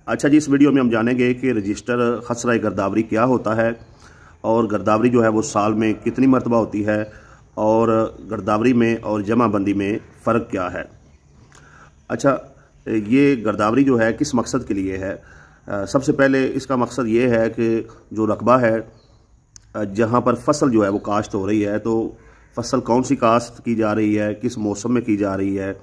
अच्छा जी, इस वीडियो में हम जानेंगे कि रजिस्टर खसरा गिरदावरी क्या होता है और गिरदावरी जो है वो साल में कितनी मरतबा होती है और गिरदावरी में और जमाबंदी में फ़र्क क्या है। अच्छा, ये गिरदावरी जो है किस मकसद के लिए है। सबसे पहले इसका मकसद ये है कि जो रकबा है जहाँ पर फसल जो है वो काश्त हो रही है, तो फसल कौन सी काश्त की जा रही है, किस मौसम में की जा रही है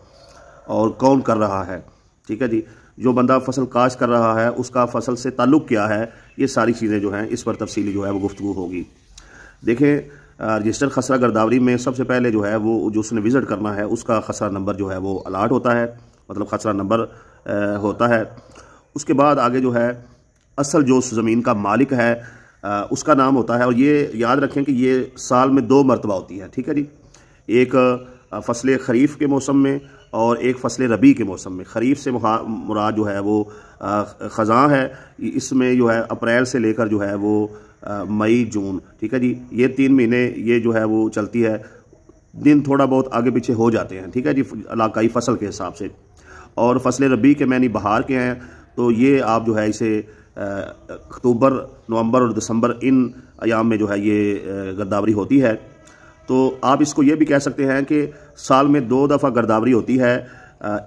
और कौन कर रहा है। ठीक है जी, जो बंदा फसल काश्त कर रहा है उसका फसल से ताल्लुक़ क्या है, ये सारी चीज़ें जो हैं इस पर तफसीली जो है वो गुफ्तगू होगी। देखें, रजिस्टर खसरा गिरदावरी में सबसे पहले जो है वो जो उसने विज़िट करना है उसका खसरा नंबर जो है वो अलाट होता है, मतलब खसरा नंबर होता है। उसके बाद आगे जो है असल जो उस ज़मीन का मालिक है उसका नाम होता है। और ये याद रखें कि ये साल में 2 मरतबा होती है। ठीक है जी, एक फसल खरीफ के मौसम में और एक फसल रबी के मौसम में। खरीफ से मुराद जो है वो ख़ज़ां है, इसमें जो है अप्रैल से लेकर जो है वो मई जून। ठीक है जी, ये 3 महीने ये जो है वो चलती है। दिन थोड़ा बहुत आगे पीछे हो जाते हैं, ठीक है जी, इलाकाई फसल के हिसाब से। और फसल रबी के मैंने बहार के हैं, तो ये आप जो है इसे अक्टूबर, नवंबर और दिसंबर इन अयाम में जो है ये गिरदावरी होती है। तो आप इसको ये भी कह सकते हैं कि साल में 2 दफ़ा गिरदावरी होती है,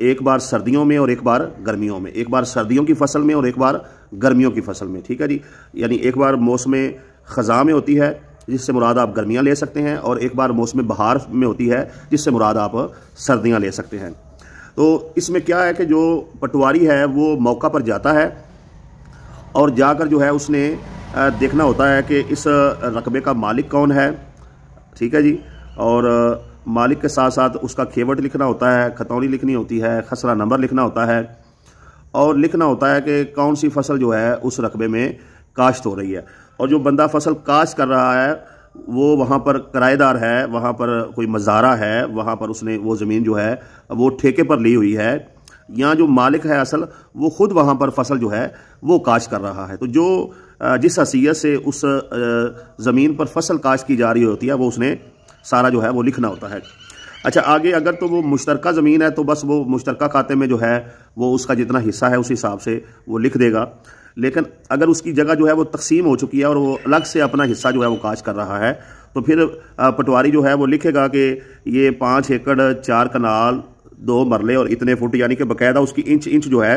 एक बार सर्दियों में और एक बार गर्मियों में। एक बार सर्दियों की फसल में और एक बार गर्मियों की फसल में। ठीक है जी, यानी एक बार मौसम ख़ज़ां में होती है जिससे मुराद आप गर्मियाँ ले सकते हैं, और एक बार मौसम बहार में होती है जिससे मुराद आप सर्दियाँ ले सकते हैं। तो इसमें क्या है कि जो पटवारी है वो मौका पर जाता है और जाकर जो है उसने देखना होता है कि इस रकबे का मालिक कौन है। ठीक है जी, और मालिक के साथ साथ उसका खेवट लिखना होता है, खतौनी लिखनी होती है, खसरा नंबर लिखना होता है और लिखना होता है कि कौन सी फसल जो है उस रकबे में काश्त हो रही है। और जो बंदा फसल काश्त कर रहा है वो वहाँ पर किराएदार है, वहाँ पर कोई मज़ारा है, वहाँ पर उसने वो ज़मीन जो है वो ठेके पर ली हुई है, या जो मालिक है असल वो ख़ुद वहाँ पर फसल जो है वो काश्त कर रहा है। तो जो जिस हैसियत से उस ज़मीन पर फसल काश्त की जा रही होती है वो उसने सारा जो है वो लिखना होता है। अच्छा, आगे अगर तो वो मुश्तरका ज़मीन है तो बस वो मुश्तरका खाते में जो है वो उसका जितना हिस्सा है उस हिसाब से वो लिख देगा। लेकिन अगर उसकी जगह जो है वो तकसीम हो चुकी है और वो अलग से अपना हिस्सा जो है वो काश्त कर रहा है, तो फिर पटवारी जो है वो लिखेगा कि ये 5 एकड़ 4 कनाल 2 मरले और इतने फुट, यानी कि बाकायदा उसकी इंच जो है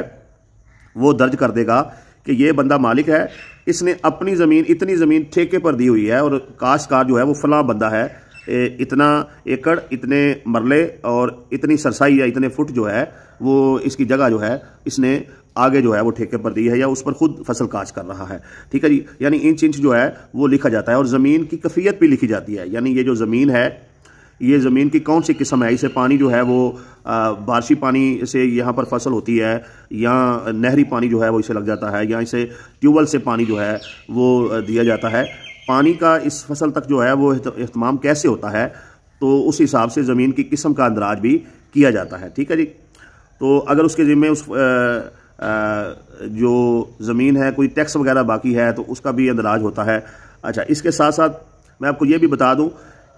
वो दर्ज कर देगा कि ये बंदा मालिक है, इसने अपनी ज़मीन इतनी ज़मीन ठेके पर दी हुई है और काश्तकार जो है वो फलां बंदा है, इतना एकड़ इतने मरले और इतनी सरसाई या इतने फुट जो है वो इसकी जगह जो है इसने आगे जो है वो ठेके पर दी है या उस पर खुद फसल काश्त कर रहा है। ठीक है जी, यानी इंच जो है वो लिखा जाता है और ज़मीन की कैफियत भी लिखी जाती है, यानी ये जो ज़मीन है ये ज़मीन की कौन सी किस्म है। इसे पानी जो है वो बारिशी पानी से यहाँ पर फसल होती है, या नहरी पानी जो है वो इसे लग जाता है, या इसे ट्यूबवेल से पानी जो है वो दिया जाता है। पानी का इस फसल तक जो है वो इहतमाम कैसे होता है, तो उस हिसाब से ज़मीन की किस्म का अंदराज भी किया जाता है। ठीक है जी, तो अगर उसके ज़िम्मे उस जो ज़मीन है कोई टैक्स वगैरह बाकी है तो उसका भी अंदराज होता है। अच्छा, इसके साथ साथ मैं आपको ये भी बता दूं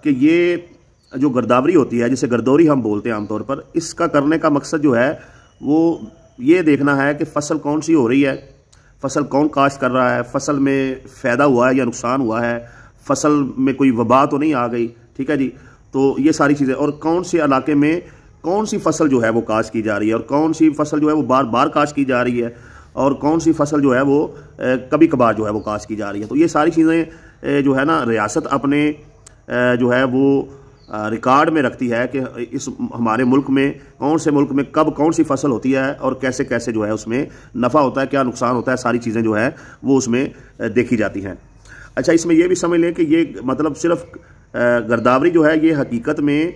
कि ये जो गिरदावरी होती है जिसे गर्दौरी हम बोलते हैं आमतौर पर, इसका करने का मकसद जो है वो ये देखना है कि फसल कौन सी हो रही है, फसल कौन काश्त कर रहा है, फसल में फ़ायदा हुआ है या नुकसान हुआ है, फसल में कोई वबा तो नहीं आ गई। ठीक है जी, तो ये सारी चीज़ें, और कौन से इलाके में कौन सी फसल जो है वो काश्त की जा रही है और कौन सी फसल जो है वो बार बार काश्त की जा रही है और कौन सी फसल जो है वो कभी कभार जो है वो काश्त की जा रही है। तो ये सारी चीज़ें जो है ना रियासत अपने जो है वो रिकॉर्ड में रखती है कि इस हमारे मुल्क में कौन से मुल्क में कब कौन सी फसल होती है और कैसे कैसे जो है उसमें नफ़ा होता है, क्या नुकसान होता है, सारी चीज़ें जो है वो उसमें देखी जाती हैं। अच्छा, इसमें यह भी समझ लें कि ये मतलब सिर्फ गिरदावरी जो है ये हकीकत में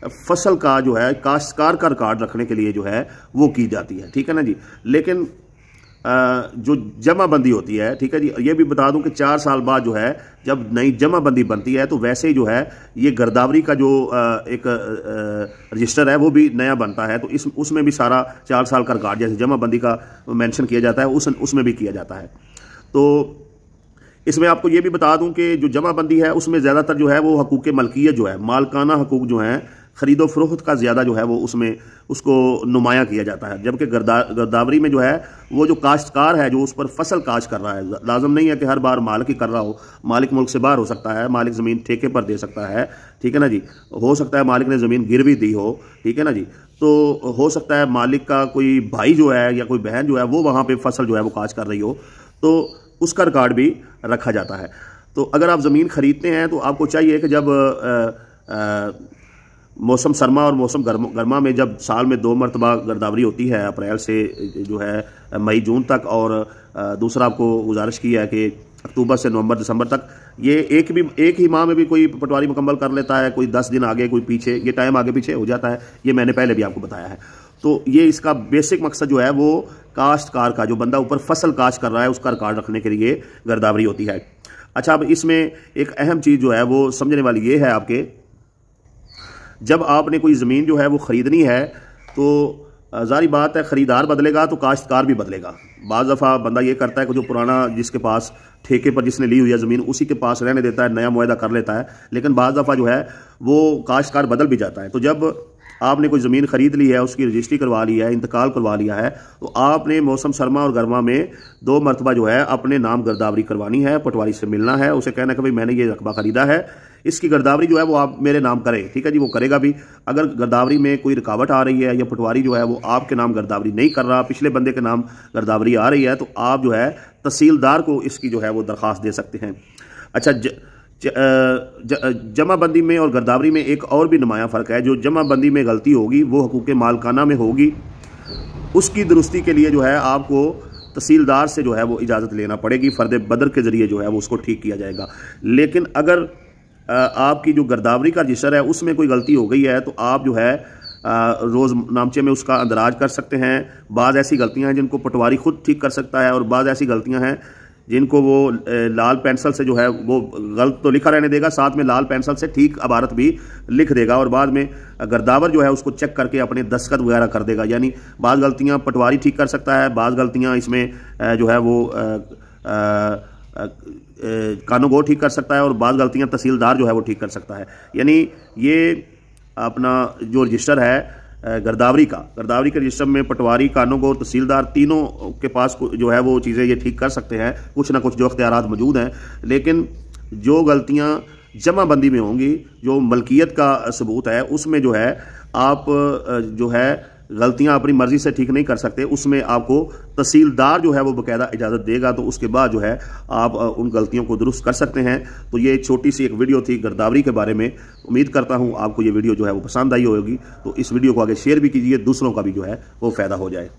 फसल का जो है काश्तकार का रिकॉर्ड रखने के लिए जो है वो की जाती है। ठीक है ना जी, लेकिन जो जमाबंदी होती है, ठीक है जी, ये भी बता दूं कि 4 साल बाद जो है जब नई जमाबंदी बनती है तो वैसे ही जो है ये गिरदावरी का जो एक रजिस्टर है वो भी नया बनता है, तो उसमें भी सारा 4 साल का रिकॉर्ड जैसे जमाबंदी का मेंशन किया जाता है उसमें भी किया जाता है। तो इसमें आपको ये भी बता दूं कि जो जमाबंदी है उसमें ज़्यादातर जो है वो हकूक़ मलकियत जो है, मालकाना हकूक़ जो हैं खरीदो फरोख्त का ज़्यादा जो है वो उसमें उसको नुमाया किया जाता है। जबकि गिरदावरी में जो है वो जो काश्तकार है जो उस पर फसल काश्त कर रहा है, लाजम नहीं है कि हर बार मालिक ही कर रहा हो, मालिक मुल्क से बाहर हो सकता है, मालिक ज़मीन ठेके पर दे सकता है, ठीक है ना जी, हो सकता है मालिक ने ज़मीन गिरवी दी हो, ठीक है ना जी, तो हो सकता है मालिक का कोई भाई जो है या कोई बहन जो है वो वहाँ पे फसल जो है वो काश्त कर रही हो, तो उसका रिकॉर्ड भी रखा जाता है। तो अगर आप ज़मीन खरीदते हैं तो आपको चाहिए कि जब मौसम सरमा और मौसम गर्मा में जब साल में 2 मरतबा गिरदावरी होती है, अप्रैल से जो है मई जून तक, और दूसरा आपको गुजारिश की है कि अक्टूबर से नवंबर दिसंबर तक, ये एक ही माह में भी कोई पटवारी मुकम्मल कर लेता है, कोई 10 दिन आगे कोई पीछे, ये टाइम आगे पीछे हो जाता है, ये मैंने पहले भी आपको बताया है। तो ये इसका बेसिक मकसद जो है वो काश्तकार का, जो बंदा ऊपर फसल काश्त कर रहा है उसका रिकॉर्ड रखने के लिए गिरदावरी होती है। अच्छा, अब इसमें एक अहम चीज़ जो है वो समझने वाली ये है आपके, जब आपने कोई ज़मीन जो है वो ख़रीदनी है तो ज़ाहिर बात है ख़रीदार बदलेगा तो काश्तकार भी बदलेगा। बाज़ दफ़ा बंदा ये करता है कि जो पुराना जिसके पास ठेके पर जिसने ली हुई है ज़मीन उसी के पास रहने देता है, नया मुआहदा कर लेता है, लेकिन बाज़ दफ़ा जो है वो काश्तकार बदल भी जाता है। तो जब आपने कोई ज़मीन ख़रीद ली है, उसकी रजिस्ट्री करवा ली है, इंतकाल करवा लिया है, तो आपने मौसम सरमा और गर्मा में 2 मरतबा जो है अपने नाम गिरदावरी करवानी है, पटवारी से मिलना है, उसे कहना है कि भाई मैंने ये रकबा ख़रीदा है, इसकी गिरदावरी जो है वो आप मेरे नाम करें, ठीक है जी, वो करेगा भी। अगर गिरदावरी में कोई रुकावट आ रही है या पटवारी जो है वो आपके नाम गिरदावरी नहीं कर रहा, पिछले बंदे के नाम गिरदावरी आ रही है, तो आप जो है तहसीलदार को इसकी जो है वो दरख्वास्त दे सकते हैं। अच्छा, जमाबंदी में और गिरदावरी में एक और भी नुमाया फ़र्क है। जो जमाबंदी में गलती होगी वो हुकूक मालकाना में होगी, उसकी दुरुस्ती के लिए जो है आपको तहसीलदार से जो है वो इजाज़त लेना पड़ेगी, फ़र्द बदर के ज़रिए जो है वो उसको ठीक किया जाएगा। लेकिन अगर आपकी जो गिरदावरी का रजिस्टर है उसमें कोई गलती हो गई है तो आप जो है रोज़ नामचे में उसका अंदराज कर सकते हैं। बाज़ ऐसी गलतियां हैं जिनको पटवारी खुद ठीक कर सकता है, और बाज़ ऐसी गलतियां हैं जिनको वो लाल पेंसिल से जो है वो गलत तो लिखा रहने देगा, साथ में लाल पेंसिल से ठीक इबारत भी लिख देगा, और बाद में गिरदावर जो है उसको चेक करके अपने दस्तखत वगैरह कर देगा। यानी बाज़ गलतियां पटवारी ठीक कर सकता है, बाज़ गलतियां इसमें जो है वो कानूनगो ठीक कर सकता है, और बाज़ गलतियां तहसीलदार जो है वो ठीक कर सकता है। यानी ये अपना जो रजिस्टर है गिरदावरी के रजिस्टर में पटवारी, कानूनगो, तहसीलदार तीनों के पास जो है वो चीज़ें ये ठीक कर सकते हैं, कुछ ना कुछ जो अख्तियारात मौजूद हैं। लेकिन जो गलतियां जमाबंदी में होंगी, जो मलकियत का सबूत है, उसमें जो है आप जो है गलतियां अपनी मर्जी से ठीक नहीं कर सकते, उसमें आपको तहसीलदार जो है वो बाकायदा इजाज़त देगा, तो उसके बाद जो है आप उन गलतियों को दुरुस्त कर सकते हैं। तो ये छोटी सी एक वीडियो थी गिरदावरी के बारे में। उम्मीद करता हूँ आपको ये वीडियो जो है वो पसंद आई होगी, तो इस वीडियो को आगे शेयर भी कीजिए, दूसरों का भी जो है वो फ़ायदा हो जाए।